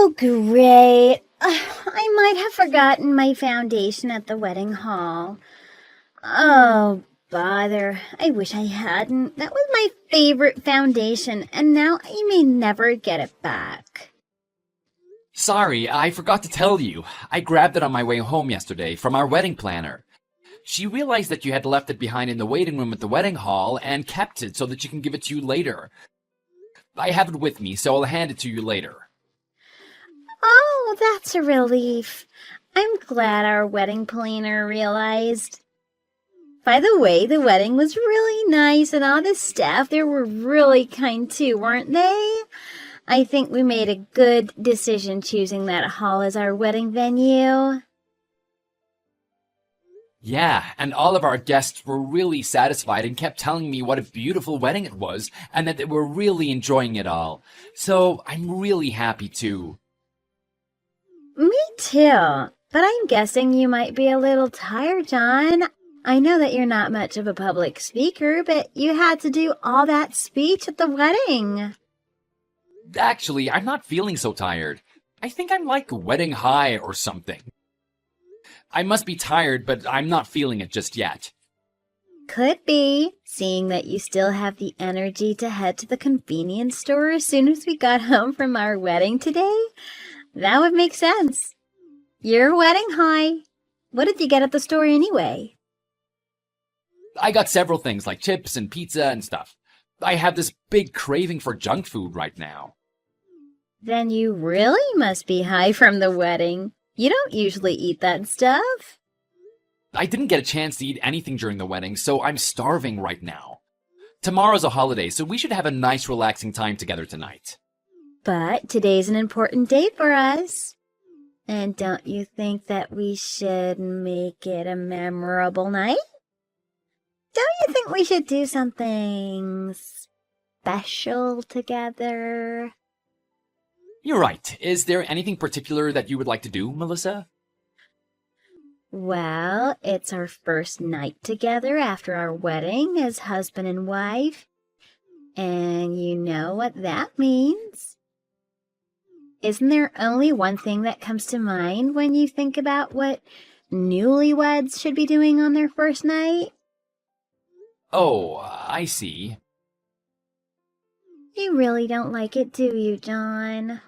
Oh, great. I might have forgotten my foundation at the wedding hall. Oh, bother. I wish I hadn't. That was my favorite foundation, and now I may never get it back. Sorry, I forgot to tell you. I grabbed it on my way home yesterday from our wedding planner. She realized that you had left it behind in the waiting room at the wedding hall and kept it so that she can give it to you later. I have it with me, so I'll hand it to you later. Oh, that's a relief. I'm glad our wedding planner realized. By the way, the wedding was really nice, and all the staff there were really kind too, weren't they? I think we made a good decision choosing that hall as our wedding venue. Yeah, and all of our guests were really satisfied and kept telling me what a beautiful wedding it was and that they were really enjoying it all. So I'm really happy too. Me too, but I'm guessing you might be a little tired, John. I know that you're not much of a public speaker, but you had to do all that speech at the wedding. Actually, I'm not feeling so tired. I think I'm like wedding high or something. I must be tired, but I'm not feeling it just yet. Could be, seeing that you still have the energy to head to the convenience store as soon as we got home from our wedding today. That would make sense. You're wedding high. What did you get at the store anyway? I got several things like chips and pizza and stuff. I have this big craving for junk food right now. Then you really must be high from the wedding. You don't usually eat that stuff. I didn't get a chance to eat anything during the wedding, so I'm starving right now. Tomorrow's a holiday, so we should have a nice relaxing time together tonight. But today's an important day for us. And don't you think that we should make it a memorable night? Don't you think we should do something special together? You're right. Is there anything particular that you would like to do, Melissa? Well, it's our first night together after our wedding as husband and wife. And you know what that means. Isn't there only one thing that comes to mind when you think about what newlyweds should be doing on their first night? Oh, I see. You really don't like it, do you, John?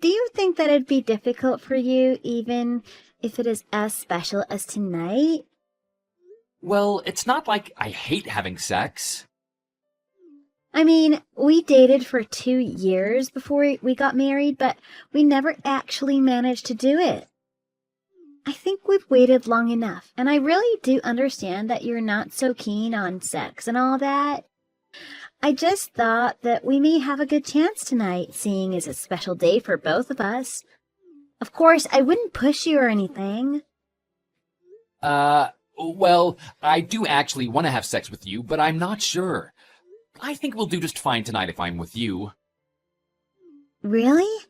Do you think that it'd be difficult for you, even if it is as special as tonight? Well, it's not like I hate having sex. I mean, we dated for 2 years before we got married, but we never actually managed to do it. I think we've waited long enough, and I really do understand that you're not so keen on sex and all that. I just thought that we may have a good chance tonight, seeing as it's a special day for both of us. Of course, I wouldn't push you or anything. Well, I do actually want to have sex with you, but I'm not sure. I think we'll do just fine tonight if I'm with you. Really?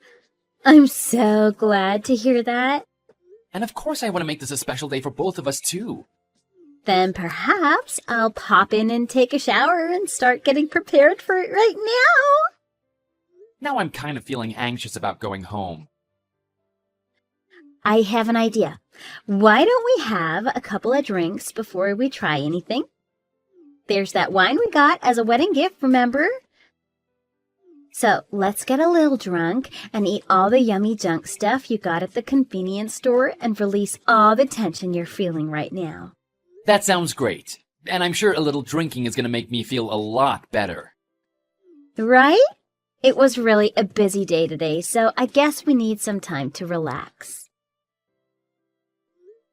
I'm so glad to hear that. And of course I want to make this a special day for both of us, too. Then perhaps I'll pop in and take a shower and start getting prepared for it right now. Now I'm kind of feeling anxious about going home. I have an idea. Why don't we have a couple of drinks before we try anything? There's that wine we got as a wedding gift, remember? So let's get a little drunk and eat all the yummy junk stuff you got at the convenience store and release all the tension you're feeling right now. That sounds great. And I'm sure a little drinking is going to make me feel a lot better. Right? It was really a busy day today, so I guess we need some time to relax.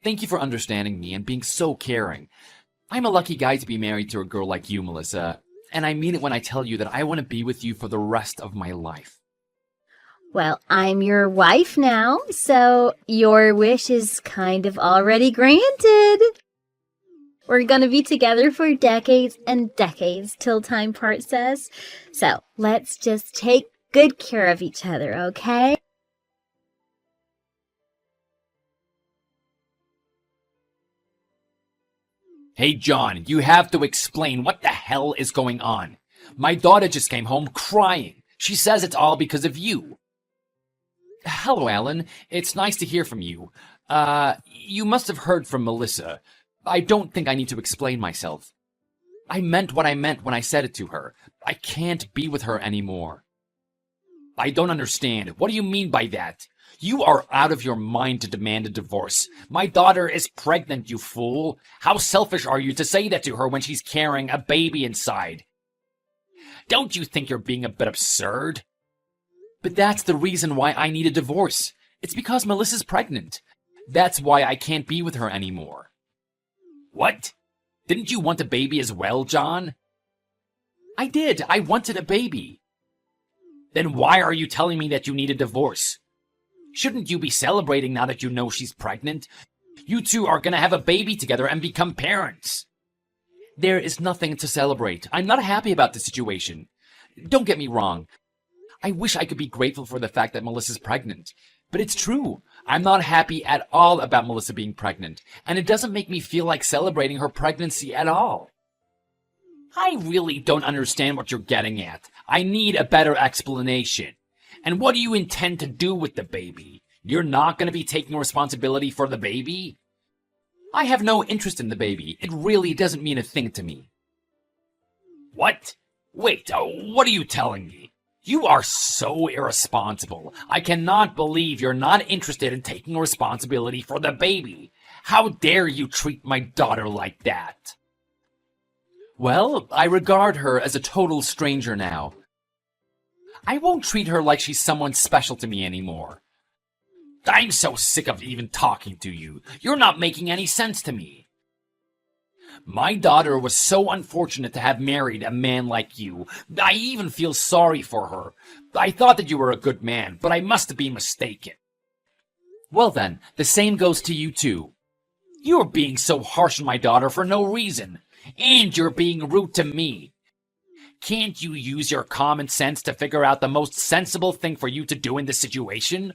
Thank you for understanding me and being so caring. I'm a lucky guy to be married to a girl like you, Melissa. And I mean it when I tell you that I want to be with you for the rest of my life. Well, I'm your wife now, so your wish is kind of already granted. We're gonna be together for decades and decades till time parts us. So let's just take good care of each other, okay? Hey, John, you have to explain what the hell is going on. My daughter just came home crying. She says it's all because of you. Hello, Alan. It's nice to hear from you. You must have heard from Melissa. I don't think I need to explain myself. I meant what I meant when I said it to her. I can't be with her anymore. I don't understand. What do you mean by that? You are out of your mind to demand a divorce. My daughter is pregnant, you fool. How selfish are you to say that to her when she's carrying a baby inside? Don't you think you're being a bit absurd? But that's the reason why I need a divorce. It's because Melissa's pregnant. That's why I can't be with her anymore. What? Didn't you want a baby as well, John? I did. I wanted a baby. Then why are you telling me that you need a divorce? Shouldn't you be celebrating now that you know she's pregnant? You two are gonna have a baby together and become parents. There is nothing to celebrate. I'm not happy about the situation. Don't get me wrong. I wish I could be grateful for the fact that Melissa's pregnant. But it's true. I'm not happy at all about Melissa being pregnant, and it doesn't make me feel like celebrating her pregnancy at all. I really don't understand what you're getting at. I need a better explanation. And what do you intend to do with the baby? You're not going to be taking responsibility for the baby? I have no interest in the baby. It really doesn't mean a thing to me. What? Wait, what are you telling me? You are so irresponsible. I cannot believe you're not interested in taking responsibility for the baby. How dare you treat my daughter like that? Well, I regard her as a total stranger now. I won't treat her like she's someone special to me anymore. I'm so sick of even talking to you. You're not making any sense to me. My daughter was so unfortunate to have married a man like you. I even feel sorry for her. I thought that you were a good man, but I must have been mistaken. Well then, the same goes to you too. You're being so harsh on my daughter for no reason. And you're being rude to me. Can't you use your common sense to figure out the most sensible thing for you to do in this situation?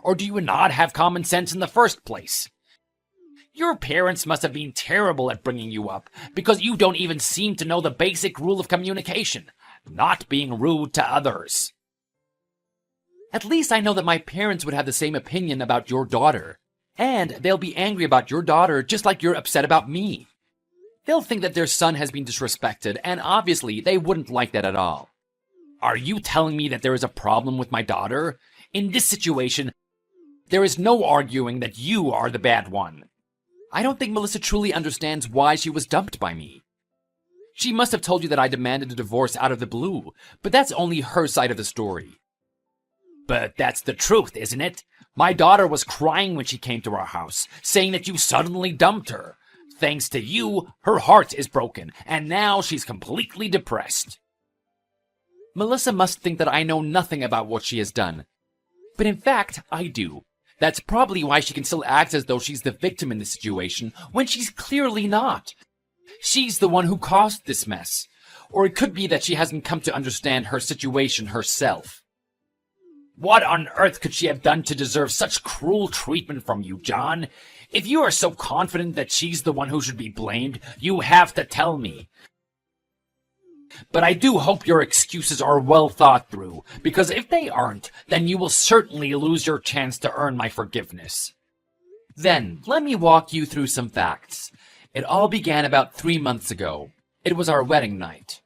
Or do you not have common sense in the first place? Your parents must have been terrible at bringing you up, because you don't even seem to know the basic rule of communication, not being rude to others. At least I know that my parents would have the same opinion about your daughter, and they'll be angry about your daughter just like you're upset about me. They'll think that their son has been disrespected, and obviously they wouldn't like that at all. Are you telling me that there is a problem with my daughter? In this situation, there is no arguing that you are the bad one. I don't think Melissa truly understands why she was dumped by me. She must have told you that I demanded a divorce out of the blue, but that's only her side of the story. But that's the truth, isn't it? My daughter was crying when she came to our house, saying that you suddenly dumped her. Thanks to you, her heart is broken, and now she's completely depressed. Melissa must think that I know nothing about what she has done. But in fact, I do. That's probably why she can still act as though she's the victim in this situation, when she's clearly not. She's the one who caused this mess. Or it could be that she hasn't come to understand her situation herself. What on earth could she have done to deserve such cruel treatment from you, John? If you are so confident that she's the one who should be blamed, you have to tell me. But I do hope your excuses are well thought through, because if they aren't, then you will certainly lose your chance to earn my forgiveness. Then, let me walk you through some facts. It all began about 3 months ago. It was our wedding night.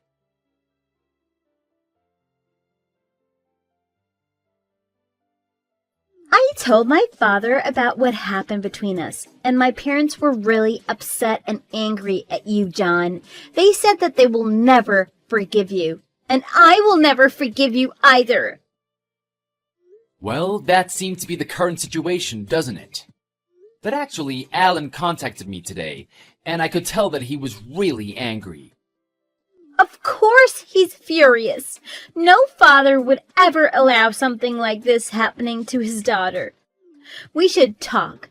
I told my father about what happened between us, and my parents were really upset and angry at you, John. They said that they will never forgive you, and I will never forgive you either. Well, that seems to be the current situation, doesn't it? But actually, Alan contacted me today, and I could tell that he was really angry. Of course he's furious. No father would ever allow something like this happening to his daughter. We should talk.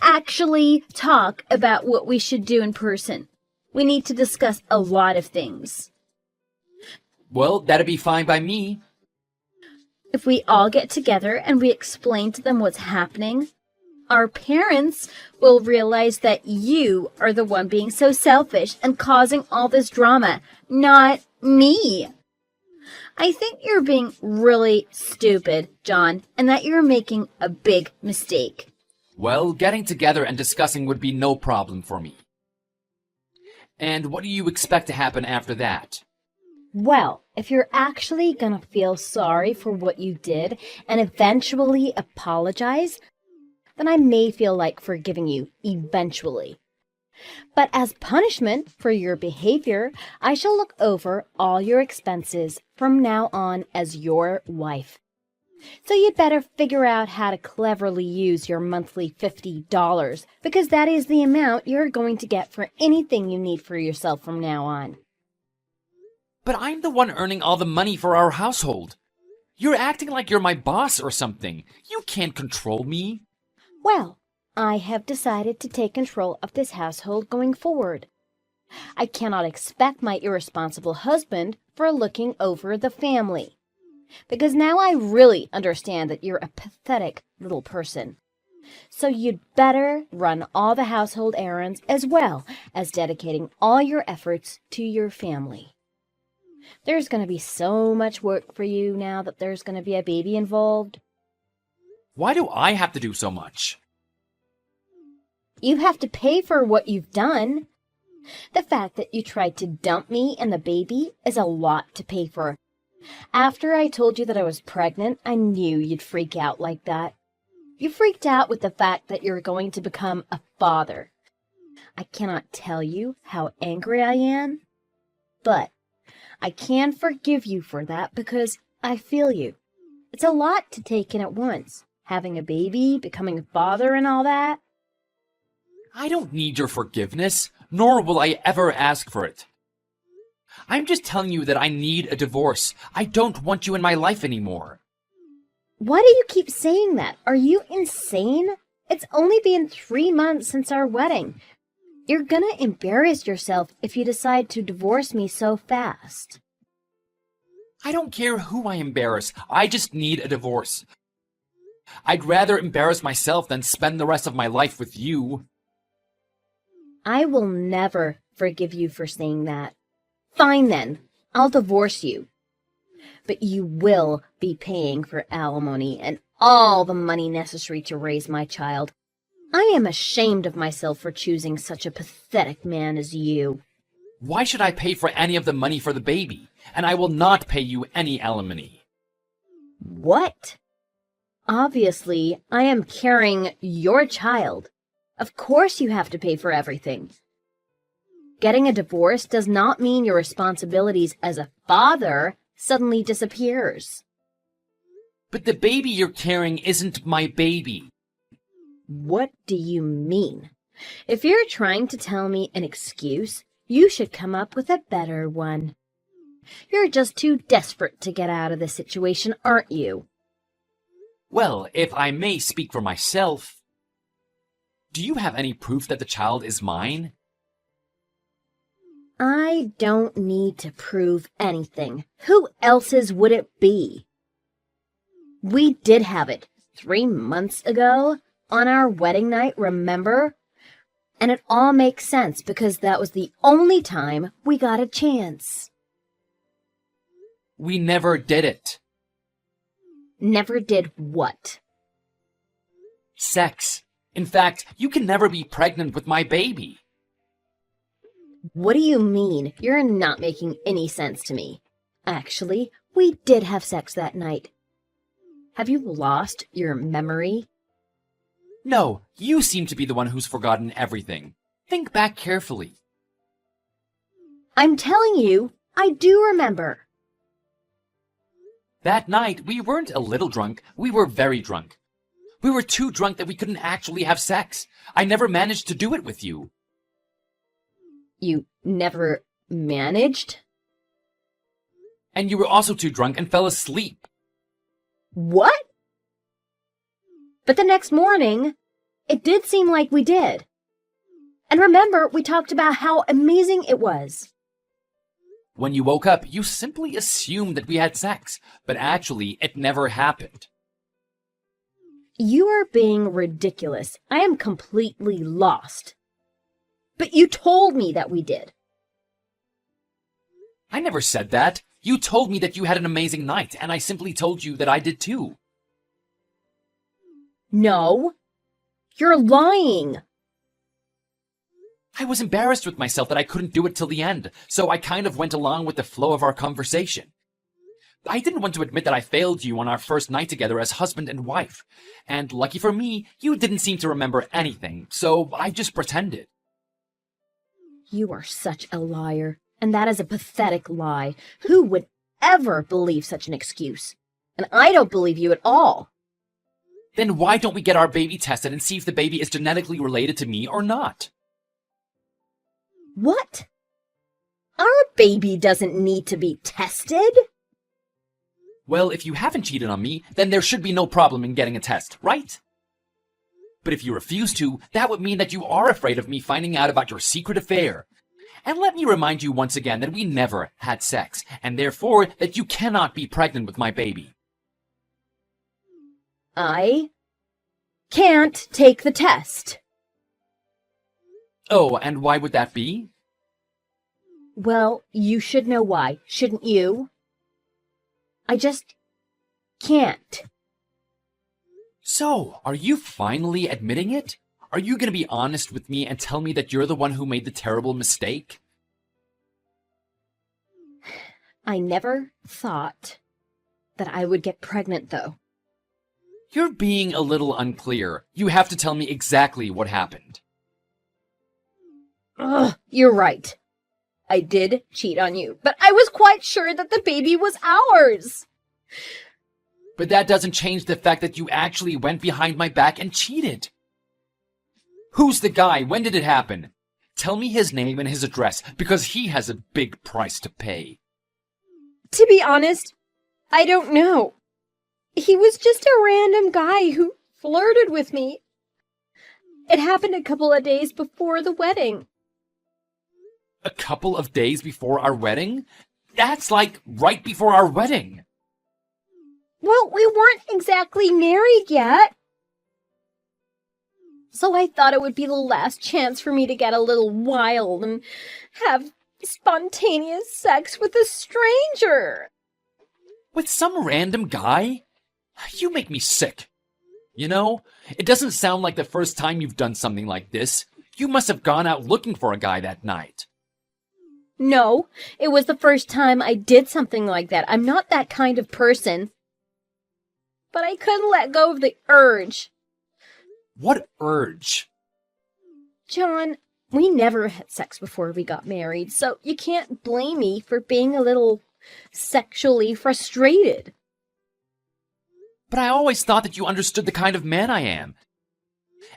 Actually talk about what we should do in person. We need to discuss a lot of things. Well, that'd be fine by me. If we all get together and we explain to them what's happening, our parents will realize that you are the one being so selfish and causing all this drama, not me. I think you're being really stupid, John, and that you're making a big mistake. Well, getting together and discussing would be no problem for me. And what do you expect to happen after that? Well, if you're actually gonna feel sorry for what you did and eventually apologize, then I may feel like forgiving you eventually. But as punishment for your behavior, I shall look over all your expenses from now on as your wife. So you'd better figure out how to cleverly use your monthly $50, because that is the amount you're going to get for anything you need for yourself from now on. But I'm the one earning all the money for our household. You're acting like you're my boss or something. You can't control me. Well, I have decided to take control of this household going forward. I cannot expect my irresponsible husband for looking over the family, because now I really understand that you're a pathetic little person. So you'd better run all the household errands as well as dedicating all your efforts to your family. There's going to be so much work for you now that there's going to be a baby involved. Why do I have to do so much? You have to pay for what you've done. The fact that you tried to dump me and the baby is a lot to pay for. After I told you that I was pregnant, I knew you'd freak out like that. You freaked out with the fact that you're going to become a father. I cannot tell you how angry I am, but I can forgive you for that because I feel you. It's a lot to take in at once, having a baby, becoming a father, and all that. I don't need your forgiveness, nor will I ever ask for it. I'm just telling you that I need a divorce. I don't want you in my life anymore. Why do you keep saying that? Are you insane? It's only been 3 months since our wedding. You're gonna embarrass yourself if you decide to divorce me so fast. I don't care who I embarrass. I just need a divorce. I'd rather embarrass myself than spend the rest of my life with you. I will never forgive you for saying that. Fine then, I'll divorce you. But you will be paying for alimony and all the money necessary to raise my child. I am ashamed of myself for choosing such a pathetic man as you. Why should I pay for any of the money for the baby? And I will not pay you any alimony. What? Obviously, I am carrying your child. Of course you have to pay for everything. Getting a divorce does not mean your responsibilities as a father suddenly disappears. But the baby you're carrying isn't my baby. What do you mean? If you're trying to tell me an excuse, you should come up with a better one. You're just too desperate to get out of this situation, aren't you? Well, if I may speak for myself, do you have any proof that the child is mine? I don't need to prove anything. Who else's would it be? We did have it 3 months ago on our wedding night, remember? And it all makes sense because that was the only time we got a chance. We never did it. Never did what? Sex. In fact, you can never be pregnant with my baby. What do you mean? You're not making any sense to me. Actually, we did have sex that night. Have you lost your memory? No, you seem to be the one who's forgotten everything. Think back carefully. I'm telling you, I do remember. That night, we weren't a little drunk, we were very drunk. We were too drunk that we couldn't actually have sex. I never managed to do it with you. You never managed? And you were also too drunk and fell asleep. What? But the next morning, it did seem like we did. And remember, we talked about how amazing it was. When you woke up, you simply assumed that we had sex, but actually, it never happened. You are being ridiculous. I am completely lost. But you told me that we did. I never said that. You told me that you had an amazing night, and I simply told you that I did too. No, you're lying. I was embarrassed with myself that I couldn't do it till the end, so I kind of went along with the flow of our conversation. I didn't want to admit that I failed you on our first night together as husband and wife, and lucky for me, you didn't seem to remember anything, so I just pretended. You are such a liar, and that is a pathetic lie. Who would ever believe such an excuse? And I don't believe you at all. Then why don't we get our baby tested and see if the baby is genetically related to me or not? What? Our baby doesn't need to be tested? Well, if you haven't cheated on me, then there should be no problem in getting a test, right? But if you refuse to, that would mean that you are afraid of me finding out about your secret affair. And let me remind you once again that we never had sex, and therefore that you cannot be pregnant with my baby. I can't take the test. Oh, and why would that be? Well, you should know why, shouldn't you? I just can't. So, are you finally admitting it? Are you going to be honest with me and tell me that you're the one who made the terrible mistake? I never thought that I would get pregnant, though. You're being a little unclear. You have to tell me exactly what happened. Ugh, you're right. I did cheat on you, but I was quite sure that the baby was ours. But that doesn't change the fact that you actually went behind my back and cheated. Who's the guy? When did it happen? Tell me his name and his address, because he has a big price to pay. To be honest, I don't know. He was just a random guy who flirted with me. It happened a couple of days before the wedding. A couple of days before our wedding? That's like right before our wedding. Well, we weren't exactly married yet. So I thought it would be the last chance for me to get a little wild and have spontaneous sex with a stranger. With some random guy? You make me sick. You know, it doesn't sound like the first time you've done something like this. You must have gone out looking for a guy that night. No, it was the first time I did something like that. I'm not that kind of person. But I couldn't let go of the urge. What urge? John, we never had sex before we got married, so you can't blame me for being a little sexually frustrated. But I always thought that you understood the kind of man I am.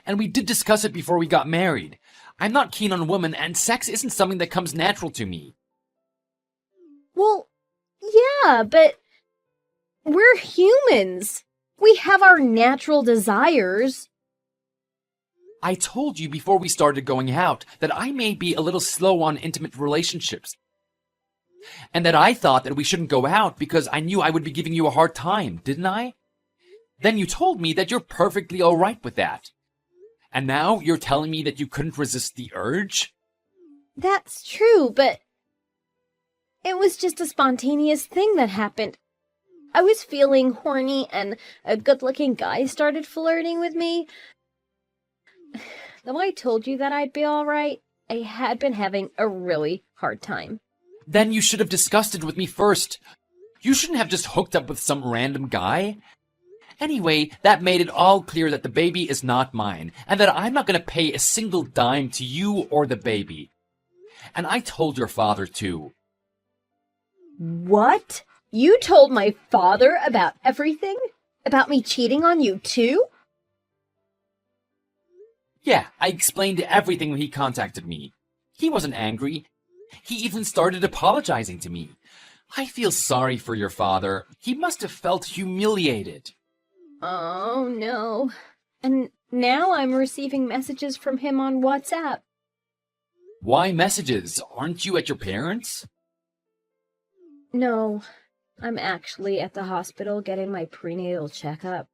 And we did discuss it before we got married. I'm not keen on women, and sex isn't something that comes natural to me. Well, yeah, but we're humans. We have our natural desires. I told you before we started going out that I may be a little slow on intimate relationships. And that I thought that we shouldn't go out because I knew I would be giving you a hard time, didn't I? Then you told me that you're perfectly all right with that. And now you're telling me that you couldn't resist the urge? That's true, but it was just a spontaneous thing that happened. I was feeling horny and a good-looking guy started flirting with me. Though I told you that I'd be all right, I had been having a really hard time. Then you should have discussed it with me first. You shouldn't have just hooked up with some random guy. Anyway, that made it all clear that the baby is not mine, and that I'm not going to pay a single dime to you or the baby. And I told your father too. What? You told my father about everything? About me cheating on you too? Yeah, I explained everything when he contacted me. He wasn't angry. He even started apologizing to me. I feel sorry for your father. He must have felt humiliated. Oh, no. And now I'm receiving messages from him on WhatsApp. Why messages? Aren't you at your parents'? No, I'm actually at the hospital getting my prenatal checkup.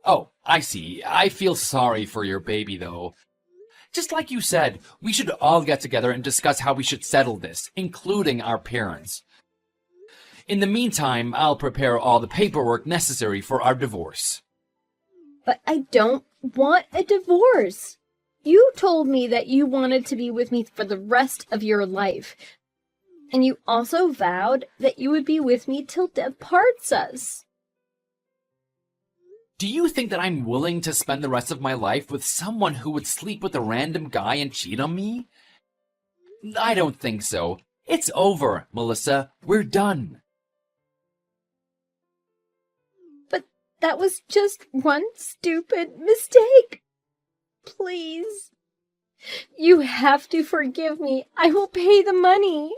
Oh, I see. I feel sorry for your baby, though. Just like you said, we should all get together and discuss how we should settle this, including our parents. In the meantime, I'll prepare all the paperwork necessary for our divorce. But I don't want a divorce. You told me that you wanted to be with me for the rest of your life. And you also vowed that you would be with me till death parts us. Do you think that I'm willing to spend the rest of my life with someone who would sleep with a random guy and cheat on me? I don't think so. It's over, Melissa. We're done. But that was just one stupid mistake. Please. You have to forgive me. I will pay the money.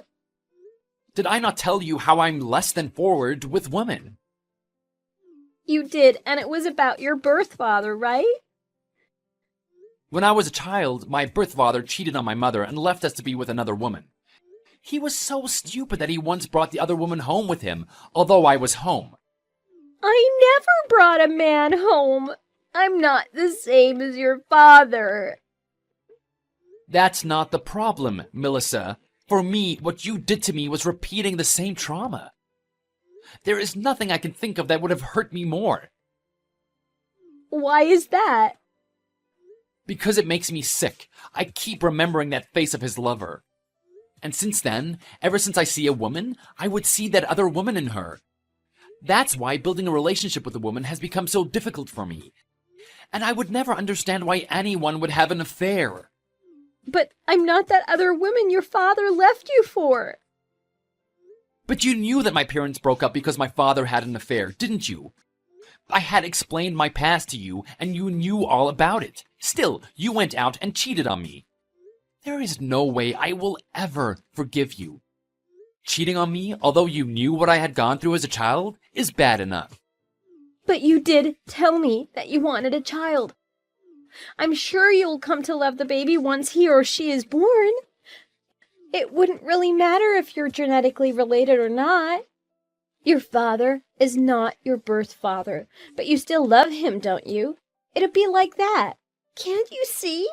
Did I not tell you how I'm less than forward with women? You did, and it was about your birth father, right? When I was a child, my birth father cheated on my mother and left us to be with another woman. He was so stupid that he once brought the other woman home with him, although I was home. I never brought a man home. I'm not the same as your father. That's not the problem, Melissa. For me, what you did to me was repeating the same trauma. There is nothing I can think of that would have hurt me more. Why is that? Because it makes me sick. I keep remembering that face of his lover. And since then, ever since I see a woman, I would see that other woman in her. That's why building a relationship with a woman has become so difficult for me. And I would never understand why anyone would have an affair. But I'm not that other woman your father left you for. But you knew that my parents broke up because my father had an affair, didn't you? I had explained my past to you, and you knew all about it. Still, you went out and cheated on me. There is no way I will ever forgive you. Cheating on me, although you knew what I had gone through as a child, is bad enough. But you did tell me that you wanted a child. I'm sure you'll come to love the baby once he or she is born. It wouldn't really matter if you're genetically related or not. Your father is not your birth father, but you still love him, don't you? It'll be like that. Can't you see?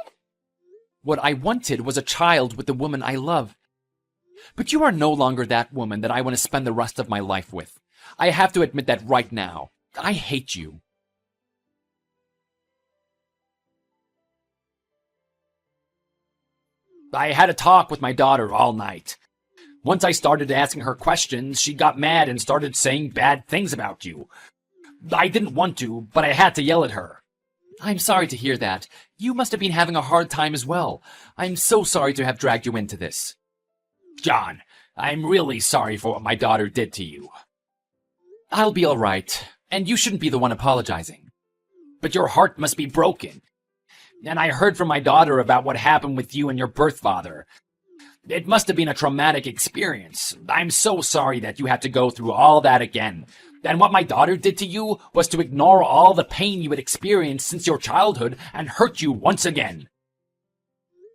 What I wanted was a child with the woman I love. But you are no longer that woman that I want to spend the rest of my life with. I have to admit that right now. I hate you. I had a talk with my daughter all night. Once I started asking her questions, she got mad and started saying bad things about you. I didn't want to, but I had to yell at her. I'm sorry to hear that. You must have been having a hard time as well. I'm so sorry to have dragged you into this. John, I'm really sorry for what my daughter did to you. I'll be all right, and you shouldn't be the one apologizing. But your heart must be broken. And I heard from my daughter about what happened with you and your birth father. It must have been a traumatic experience. I'm so sorry that you had to go through all that again. And what my daughter did to you was to ignore all the pain you had experienced since your childhood and hurt you once again.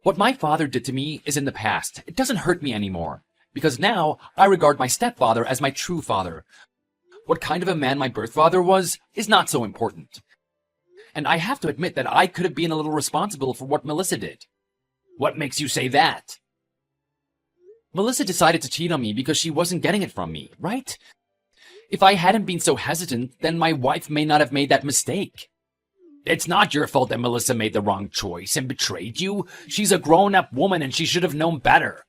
What my father did to me is in the past. It doesn't hurt me anymore, because now I regard my stepfather as my true father. What kind of a man my birth father was is not so important. And I have to admit that I could have been a little responsible for what Melissa did. What makes you say that? Melissa decided to cheat on me because she wasn't getting it from me, right? If I hadn't been so hesitant, then my wife may not have made that mistake. It's not your fault that Melissa made the wrong choice and betrayed you. She's a grown-up woman and she should have known better.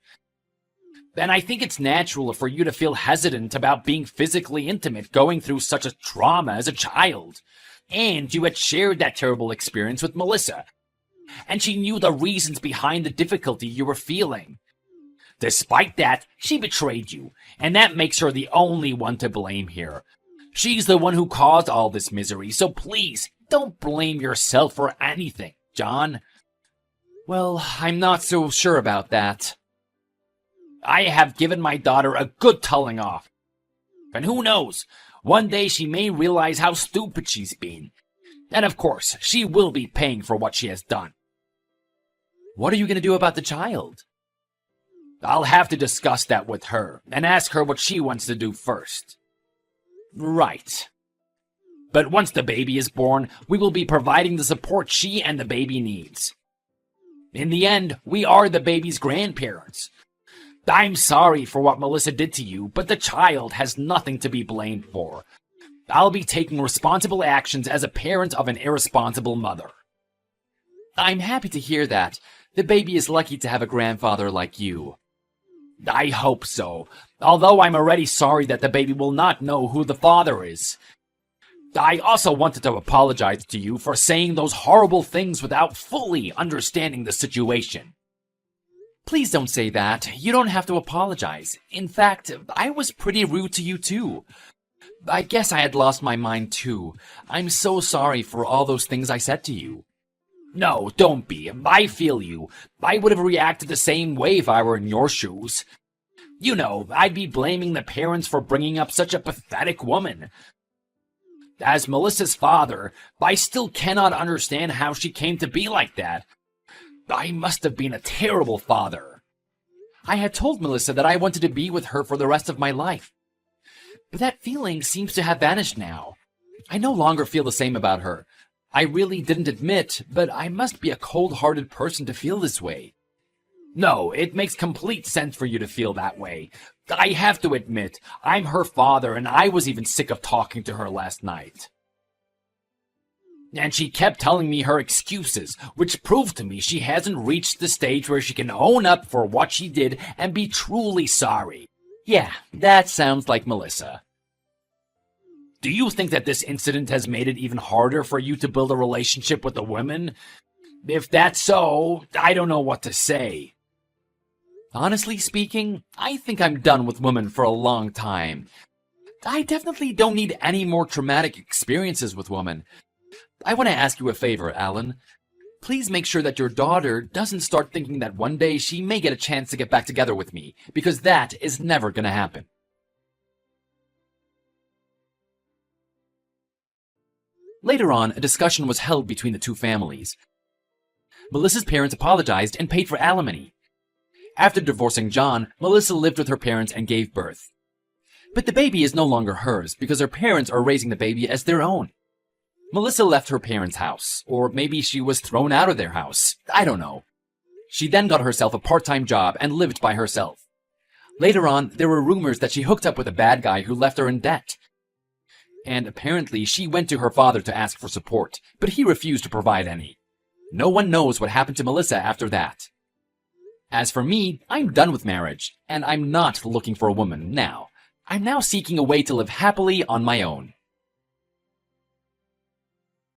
And I think it's natural for you to feel hesitant about being physically intimate going through such a trauma as a child. And you had shared that terrible experience with Melissa. And she knew the reasons behind the difficulty you were feeling. Despite that, she betrayed you, and that makes her the only one to blame here. She's the one who caused all this misery, so please, don't blame yourself for anything, John. Well, I'm not so sure about that. I have given my daughter a good telling off. And who knows, one day she may realize how stupid she's been. And of course, she will be paying for what she has done. What are you going to do about the child? I'll have to discuss that with her, and ask her what she wants to do first. Right. But once the baby is born, we will be providing the support she and the baby needs. In the end, we are the baby's grandparents. I'm sorry for what Melissa did to you, but the child has nothing to be blamed for. I'll be taking responsible actions as a parent of an irresponsible mother. I'm happy to hear that. The baby is lucky to have a grandfather like you. I hope so, although I'm already sorry that the baby will not know who the father is. I also wanted to apologize to you for saying those horrible things without fully understanding the situation. Please don't say that. You don't have to apologize. In fact, I was pretty rude to you too. I guess I had lost my mind too. I'm so sorry for all those things I said to you. No, don't be. I feel you. I would have reacted the same way if I were in your shoes. You know, I'd be blaming the parents for bringing up such a pathetic woman. As Melissa's father, I still cannot understand how she came to be like that. I must have been a terrible father. I had told Melissa that I wanted to be with her for the rest of my life. But that feeling seems to have vanished now. I no longer feel the same about her. I really didn't admit, but I must be a cold-hearted person to feel this way. No, it makes complete sense for you to feel that way. I have to admit, I'm her father, and I was even sick of talking to her last night. And she kept telling me her excuses, which proved to me she hasn't reached the stage where she can own up for what she did and be truly sorry. Yeah, that sounds like Melissa. Do you think that this incident has made it even harder for you to build a relationship with the women? If that's so, I don't know what to say. Honestly speaking, I think I'm done with women for a long time. I definitely don't need any more traumatic experiences with women. I want to ask you a favor, Alan. Please make sure that your daughter doesn't start thinking that one day she may get a chance to get back together with me, because that is never going to happen. Later on, a discussion was held between the two families. Melissa's parents apologized and paid for alimony. After divorcing John, Melissa lived with her parents and gave birth. But the baby is no longer hers because her parents are raising the baby as their own. Melissa left her parents' house, or maybe she was thrown out of their house. I don't know. She then got herself a part-time job and lived by herself. Later on, there were rumors that she hooked up with a bad guy who left her in debt. And apparently, she went to her father to ask for support, but he refused to provide any. No one knows what happened to Melissa after that. As for me, I'm done with marriage, and I'm not looking for a woman now. I'm now seeking a way to live happily on my own.